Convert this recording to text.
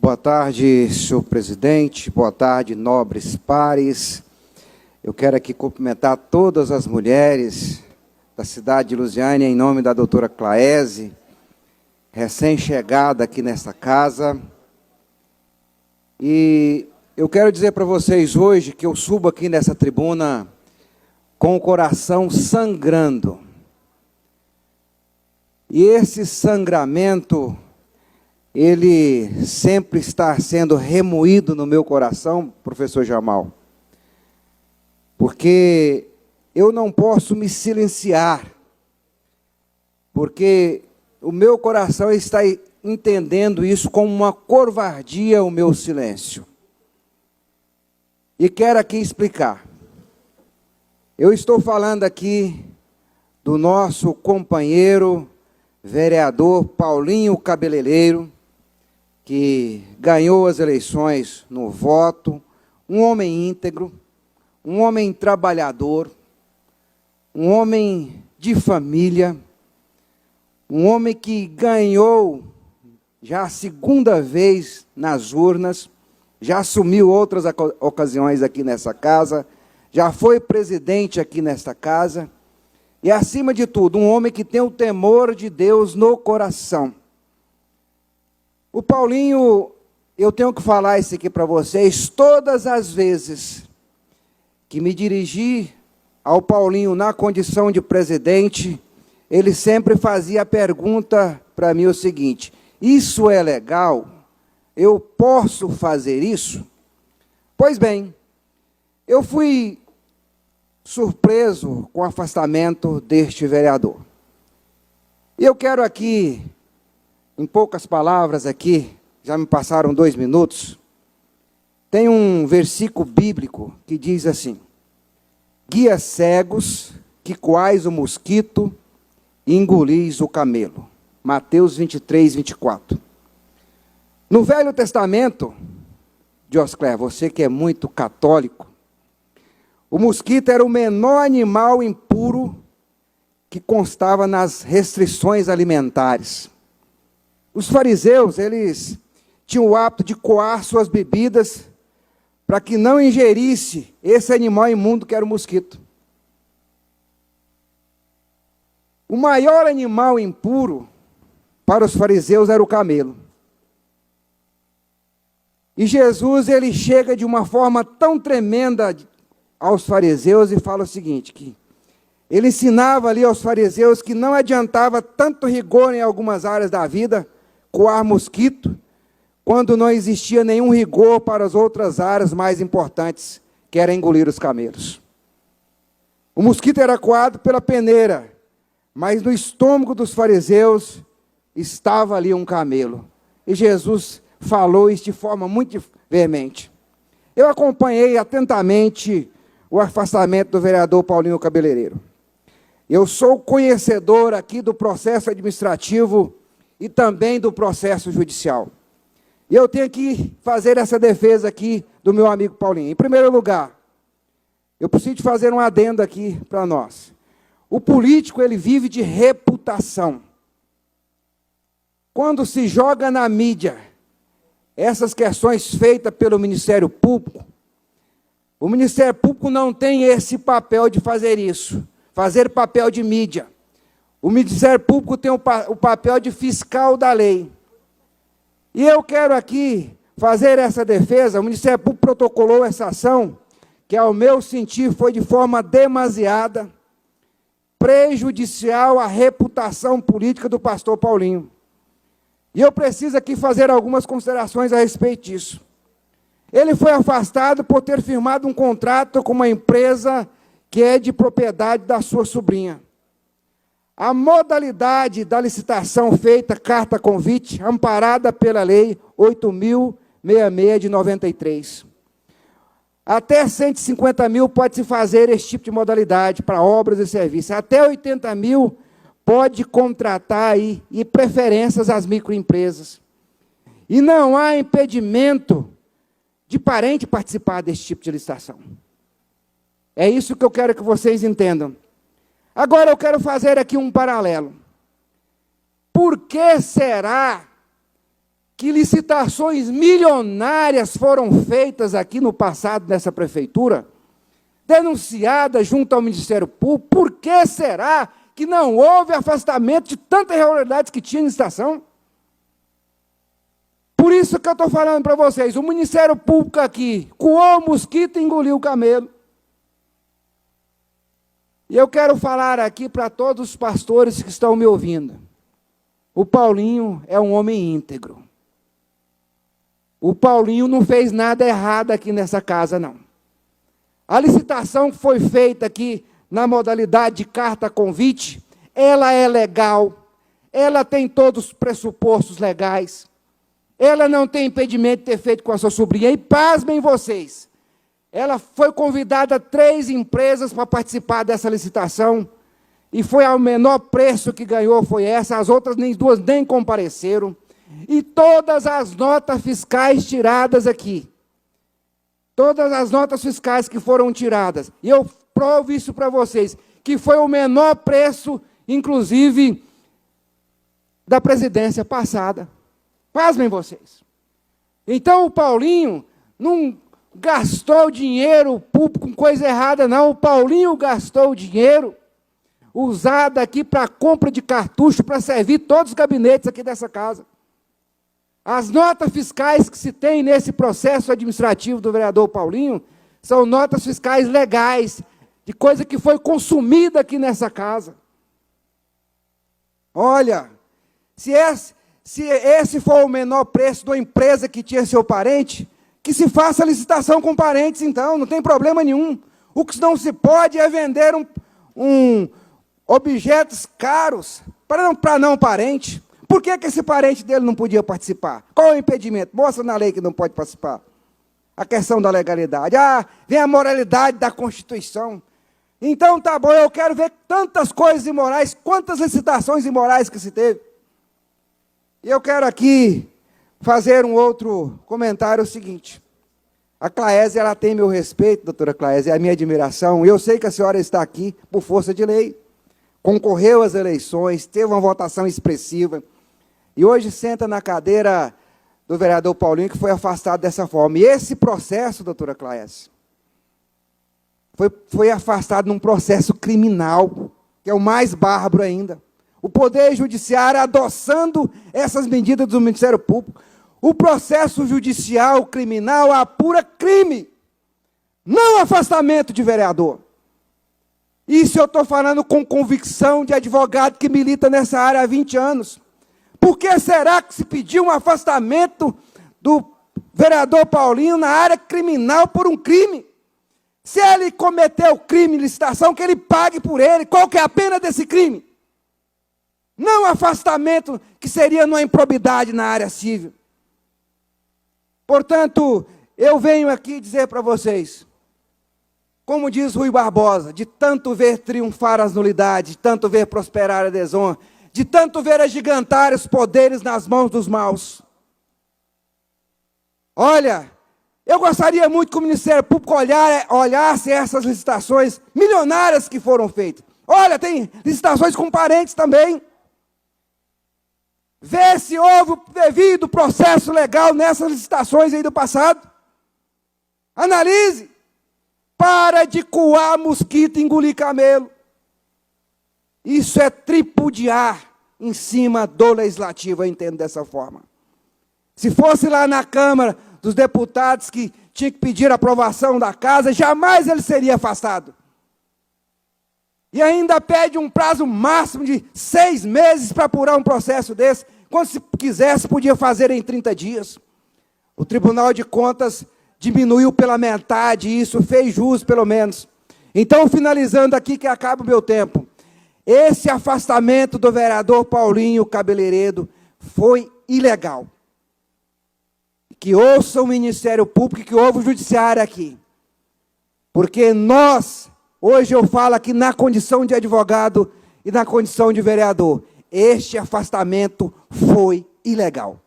Boa tarde, senhor presidente. Boa tarde, nobres pares. Eu quero aqui cumprimentar todas as mulheres da cidade de Lusiânia, em nome da doutora Claese, recém-chegada aqui nesta casa. E eu quero dizer para vocês hoje que eu subo aqui nessa tribuna com o coração sangrando. E esse sangramento, ele sempre está sendo remoído no meu coração, professor Jamal, porque eu não posso me silenciar, porque o meu coração está entendendo isso como uma covardia, o meu silêncio. E quero aqui explicar. Eu estou falando aqui do nosso companheiro, vereador Paulinho Cabeleireiro, que ganhou as eleições no voto, um homem íntegro, um homem trabalhador, um homem de família, um homem que ganhou já a segunda vez nas urnas, já assumiu outras ocasiões aqui nessa casa, já foi presidente aqui nesta casa, e acima de tudo, um homem que tem o temor de Deus no coração. O Paulinho, eu tenho que falar isso aqui para vocês, todas as vezes que me dirigi ao Paulinho na condição de presidente, ele sempre fazia a pergunta para mim o seguinte: isso é legal? Eu posso fazer isso? Pois bem, eu fui surpreso com o afastamento deste vereador. E eu quero aqui, em poucas palavras aqui, já me passaram 2 minutos, tem um versículo bíblico que diz assim: guia cegos, que coais o mosquito, e engolis o camelo. Mateus 23, 24. No Velho Testamento, Dioscler, você que é muito católico, o mosquito era o menor animal impuro que constava nas restrições alimentares. Os fariseus, eles tinham o hábito de coar suas bebidas para que não ingerisse esse animal imundo que era o mosquito. O maior animal impuro para os fariseus era o camelo. E Jesus, ele chega de uma forma tão tremenda aos fariseus e fala o seguinte, que ele ensinava ali aos fariseus que não adiantava tanto rigor em algumas áreas da vida, coar mosquito, quando não existia nenhum rigor para as outras áreas mais importantes, que era engolir os camelos. O mosquito era coado pela peneira, mas no estômago dos fariseus estava ali um camelo. E Jesus falou isso de forma muito veemente. Eu acompanhei atentamente o afastamento do vereador Paulinho Cabeleireiro. Eu sou conhecedor aqui do processo administrativo e também do processo judicial. E eu tenho que fazer essa defesa aqui do meu amigo Paulinho. Em primeiro lugar, eu preciso fazer um adendo aqui para nós. O político, ele vive de reputação. Quando se joga na mídia essas questões feitas pelo Ministério Público, o Ministério Público não tem esse papel de fazer isso, fazer papel de mídia. O Ministério Público tem o papel de fiscal da lei. E eu quero aqui fazer essa defesa. O Ministério Público protocolou essa ação, que ao meu sentir foi de forma demasiada prejudicial à reputação política do pastor Paulinho. E eu preciso aqui fazer algumas considerações a respeito disso. Ele foi afastado por ter firmado um contrato com uma empresa que é de propriedade da sua sobrinha. A modalidade da licitação feita, carta convite, amparada pela lei 8.066 de 93. Até 150 mil pode-se fazer esse tipo de modalidade para obras e serviços. Até 80 mil pode contratar aí, e preferências às microempresas. E não há impedimento de parente participar desse tipo de licitação. É isso que eu quero que vocês entendam. Agora eu quero fazer aqui um paralelo. Por que será que licitações milionárias foram feitas aqui no passado nessa prefeitura, denunciadas junto ao Ministério Público. Por que será que não houve afastamento de tantas irregularidades que tinha em licitação? Por isso que eu estou falando para vocês, o Ministério Público aqui coou o mosquito e engoliu o camelo. E eu quero falar aqui para todos os pastores que estão me ouvindo. O Paulinho é um homem íntegro. O Paulinho não fez nada errado aqui nessa casa, não. A licitação que foi feita aqui na modalidade de carta-convite, ela é legal, ela tem todos os pressupostos legais, ela não tem impedimento de ter feito com a sua sobrinha. E pasmem vocês, ela foi convidada 3 empresas para participar dessa licitação, e foi ao menor preço que ganhou, foi essa, as outras nem 2 nem compareceram, e todas as notas fiscais tiradas aqui, todas as notas fiscais que foram tiradas, e eu provo isso para vocês, que foi o menor preço, inclusive, da presidência passada. Pasmem vocês. Então o Paulinho não gastou dinheiro público com coisa errada, não. O Paulinho gastou dinheiro usado aqui para compra de cartucho, para servir todos os gabinetes aqui dessa casa. As notas fiscais que se tem nesse processo administrativo do vereador Paulinho são notas fiscais legais, de coisa que foi consumida aqui nessa casa. Olha, se esse for o menor preço de uma empresa que tinha seu parente, que se faça licitação com parentes, então, não tem problema nenhum. O que não se pode é vender objetos caros para não parente. Por que esse parente dele não podia participar? Qual é o impedimento? Mostra na lei que não pode participar. A questão da legalidade. Ah, vem a moralidade da Constituição. Então, tá bom, eu quero ver tantas coisas imorais, quantas licitações imorais que se teve. E eu quero aqui fazer um outro comentário, o seguinte. A Claésia, ela tem meu respeito, doutora Claésia, é a minha admiração, e eu sei que a senhora está aqui por força de lei, concorreu às eleições, teve uma votação expressiva, e hoje senta na cadeira do vereador Paulinho, que foi afastado dessa forma. E esse processo, doutora Claésia, foi afastado num processo criminal, que é o mais bárbaro ainda. O Poder Judiciário adoçando essas medidas do Ministério Público. O processo judicial criminal apura crime, não afastamento de vereador. Isso eu estou falando com convicção de advogado que milita nessa área há 20 anos. Por que será que se pediu um afastamento do vereador Paulinho na área criminal por um crime? Se ele cometeu crime de licitação, que ele pague por ele. Qual que é a pena desse crime? Não afastamento, que seria numa improbidade na área civil. Portanto, eu venho aqui dizer para vocês, como diz Rui Barbosa, de tanto ver triunfar as nulidades, de tanto ver prosperar a desonra, de tanto ver agigantar os poderes nas mãos dos maus. Olha, eu gostaria muito que o Ministério Público olhasse essas licitações milionárias que foram feitas. Olha, tem licitações com parentes também. Vê se houve o devido processo legal nessas licitações aí do passado. Analise. Para de coar mosquito e engolir camelo. Isso é tripudiar em cima do legislativo, eu entendo dessa forma. Se fosse lá na Câmara dos Deputados que tinha que pedir a aprovação da casa, jamais ele seria afastado. E ainda pede um prazo máximo de 6 meses para apurar um processo desse, quando se quisesse podia fazer em 30 dias. O Tribunal de Contas diminuiu pela metade isso, fez jus pelo menos. Então, finalizando aqui que acaba o meu tempo, esse afastamento do vereador Paulinho Cabeleiredo foi ilegal. Que ouça o Ministério Público, que ouve o Judiciário aqui. Porque nós, hoje eu falo aqui na condição de advogado e na condição de vereador, este afastamento foi ilegal.